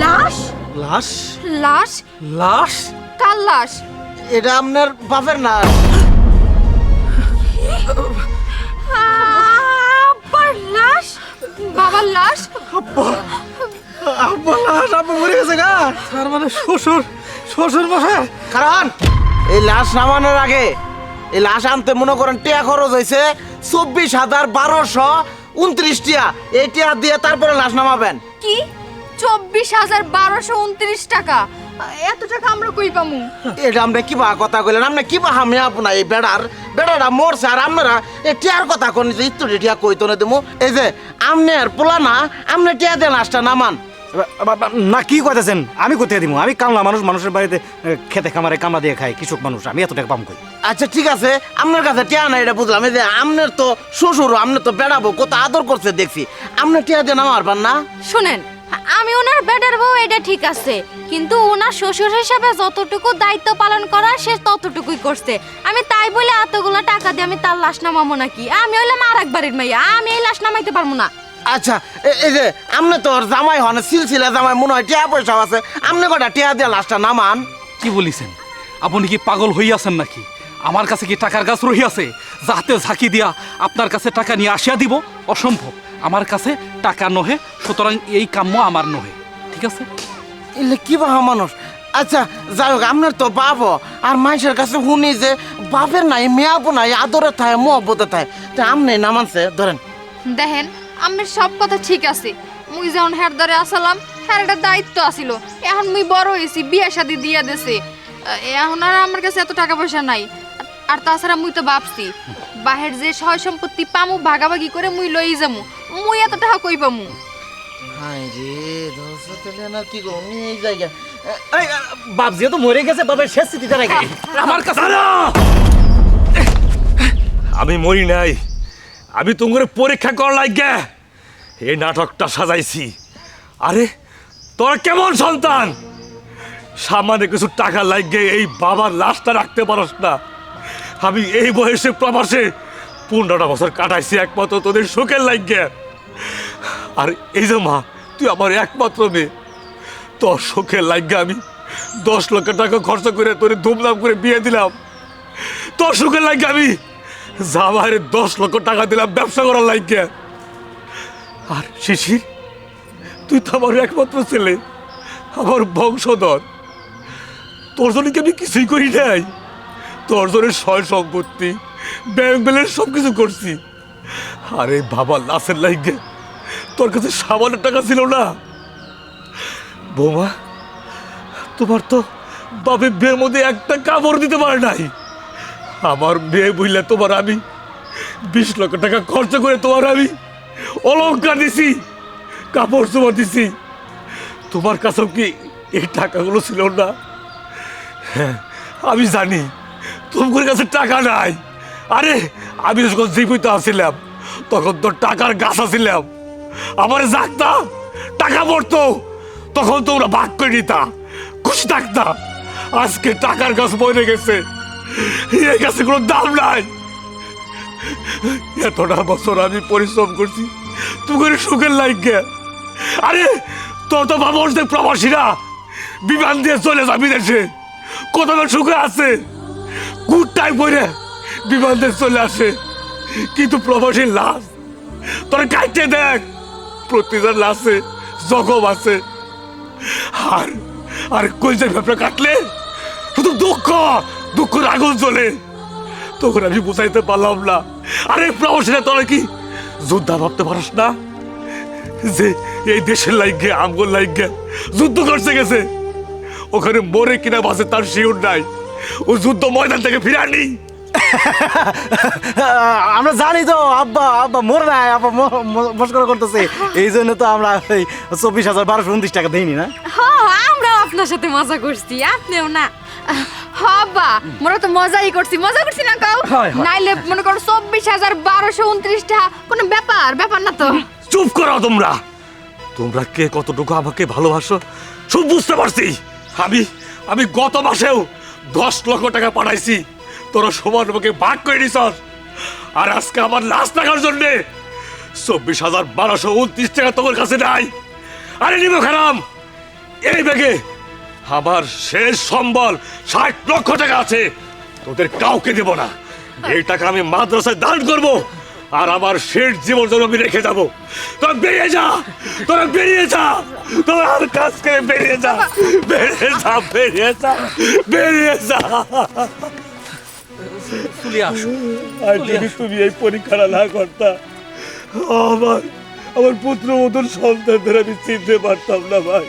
লাশ লাশ লাশ লাশ কার লাশ? এটা আপনার বাপের না? আব্বার লাশ? বাবার লাশ? আব্বা লাশ আব্বা মরে গেছে গা। তার মানে শ্বশুর শ্বশুর মশাই। কারণ এই লাশ নামানোর আগে এই লাশ আনতে মনে করেন টিয়া খরচ হয়েছে 24,1229 টিয়া। এই টিয়া দিয়ে তারপরে লাশ নামাবেন। কি 24,1229 টাকা? এত টাকা আমরা কই পামু? এটা আমরা কি বা কথা কইলেন? আপনি কি বা আমি আপনার এই বেড়াটা মরছে আর আপনারা এই টিয়ার কথা কোন ইত্তু টিয়া কইতো না দেবো। এই যে আমনে আর পোলা না, আমনে টিয়া দিয়ে লাশটা নামান। না কি কইতেছেন? আমি কোথায় দিব? আমি কামলা মানুষ, মানুষের বাড়িতে খেতে খামারে কামলা দিয়ে খাই, কৃষক মানুষ, আমি এত টাকা পাম কই? আচ্ছা ঠিক আছে, আপনার কাছে টিয়া না এটা বুঝলাম। এই যে আপনার তো শ্বশুর, আপনি তো বেড়াবো কত আদর করছে দেখছি, আপনি টিয়া দিয়ে নামার পান না? শুনেন, আমি ওনার বেডের বউ, এটা ঠিক আছে, কিন্তু ওনার শ্বশুর হিসেবে যতটুকু দায়িত্ব পালন করা সে ততটুকুই করছে। আমি তাই বলে এতগুলো টাকা দিয়ে আমি তার লাশ নামাবো নাকি? আমি হইলাম আর এক বাড়ির মাইয়া, আমি এই লাশ নামাইতে পারবো না। আচ্ছা এই যে আপনি তো ওর জামাই হন, সিলসিলা জামাই, মনে হয় টিয়া পয়সা আছে, আপনি কটা টিয়া দিয়ে লাশটা নামান। কি বলিছেন? আপনি কি পাগল হইয়াছেন নাকি? আমার কাছে কি টাকার গাছ রহিয়াছে যাতে ঝাঁকি দিয়া আপনার কাছে টাকা নিয়ে আসিয়া দিব? অসম্ভব। আমার কাছে টাকা নহে, সুতরাং এই কাম্য আমার নহে। ঠিক আছে? এলে কি বাহা মানুষ। আচ্ছা যাই হোক, আপনার তো বাপ আর মানুষের কাছে শুনি যে বাপের নাই মেয়াবো নাই, আদরে থাকে মহব্বতে থাকে, তা আপনি নামানছে ধরেন। দেখেন, আমি সব কথা ঠিক আছে, মুই যখন হের ধরে আসলাম হের একটা দায়িত্ব আসিল। এখন মুই বড় হয়েছি, বিয়ে শাদি দিয়ে দেছে, এখন আর আমার কাছে এত টাকা পয়সা নাই। আর তাছাড়া মুই তো ভাবছি বাহের যে সয় সম্পত্তি পামু ভাগাভাগি করে মুই লই যামু, মুই এত টাকা কই পামু? হাই রে দোস্ত, তাহলে না কি করুন এই জায়গা। বাপ যেহেতু মরে গেছে, বাপের শেষ স্মৃতিটা রাখি আমার কাছে আমি মরি নাই, আমি তোমার পরীক্ষা করার লাগে এই নাটকটা সাজাইছি। আরে তোর কেমন সন্তান, সামান্য কিছু টাকা লাগে এই বাবার লাশটা রাখতে পারস না? আমি এই বয়সে প্রবাসে 15টা বছর কাটাইছি একমাত্র তোদের সুখের লাগে। আর এই যে মা, তুই আমার একমাত্র মেয়ে, তোর সুখের লাগে আমি 10 লক্ষ টাকা খরচ করে তোর ধুমধাম করে বিয়ে দিলাম। তোর সুখের লাগে আমি জামাইরে 10 লক্ষ টাকা দিলাম ব্যবসা করার লাগে। আর শিশির, তুই তো আমার একমাত্র ছেলে, আমার বংশধর, তোর জন্য কি আমি কিছুই করি নাই? তোর জন্য সয় সম্পত্তি, ব্যাংক ব্যালেন্স সব কিছু করছি। আরে বাবা লাশের লাগে তোর কাছে সামান্য টাকা ছিল না? বৌমা, তোমার তো বাপের বিয়ের মধ্যে একটা কাপড় দিতে পারে নাই। আমার মেয়ে বুঝলে তোমার আমি 20 লক্ষ টাকা খরচ করে তোমার আমি অলংকার দিছি, কাপড় চোপড় দিছি। তোমার কাছেও কি এই টাকাগুলো ছিল না? হ্যাঁ, আমি জানি তোমার কাছে টাকা নাই। আরে আমি যখন জীবিত আছিলাম তখন তো টাকার গাছ আছিলাম, আমার জাগতা টাকা পড়তো, তখন তোমরা ভাগ করে নিতা, খুশি থাকতা। আজকে টাকার গাছ মরে গেছে, এই গাছে কোনো দাম নাই। এতটা বছর আমি পরিশ্রম করছি তোমার সুখের লাগে। আরে তোর তো বাবার প্রবাসীরা বিমান দিয়ে চলে যা বিদেশে, কত সুখে আছে, গুড টাইম করে বিমান দিয়ে চলে আসে। কিন্তু প্রবাসীর লাশ তোর কাটতে দেখ, প্রতিজন লাশে জখম আছে। আর আর কইজের ব্যাপারে কাটলে শুধু দুঃখ, দুঃখের আগুন জ্বলে। তখন আমি বুঝাইতে পারলাম না। আরে প্রবাসীরা তোরা কি যোদ্ধা ভাবতে পারস না যে এই দেশের লাইগে আমগোল লাইগে যুদ্ধ করতে গেছে, ওখানে মরে কিনা বাসে তার শিউর নাই, ও যুদ্ধ ময়দান থেকে ফিরে আনি। আমরা জানি তো আব্বা আব্বা মরে নাই, আব্বা মস্করা করতেছে, এই জন্য তো আমরা 24,1229 টাকা দেইনি না। আমরাও আপনার সাথে মজা করছি, আপনিও না। হবা মোরা তো মজাই করছি, মজা করছি না কাউ? হয়, হয়। নাইলে মনে করো 24,1229 টাকা কোনো ব্যাপার না তো। চুপ করো তোমরা, তোমরা কে কতটুকু আমাকে ভালোবাসো সব বুঝতে পারছি। আমি গত মাসেও 10 লক্ষ টাকা পাঠাইছি, তোরা সমান আমাকে ভাগ করে নিছ। আর আজকে আমার লাশ টাকার জন্যে 24,1229 টাকা তোমার কাছে নাই। আরে নিব খারাম, এই ব্যাগে আমার শেষ সম্বল 60 লক্ষ টাকা আছে, তোদের কাউকে দেব না। এই টাকা আমি মাদ্রাসায় দান করব, আর আমার শেষ জীবন যেন আমি রেখে যাবো। তোরা বেরিয়ে যা, তোরা বেরিয়ে যা, তোরা আর কাজ করে বেরিয়ে যা, বেরিয়ে যা, বেরিয়ে যা, বেরিয়ে যা। চলে আসো। আর যদি তুমি এই পরীক্ষাটা না করতা, আমার পুত্র মতন সন্তানদের আমি চিনতে পারতাম না ভাই।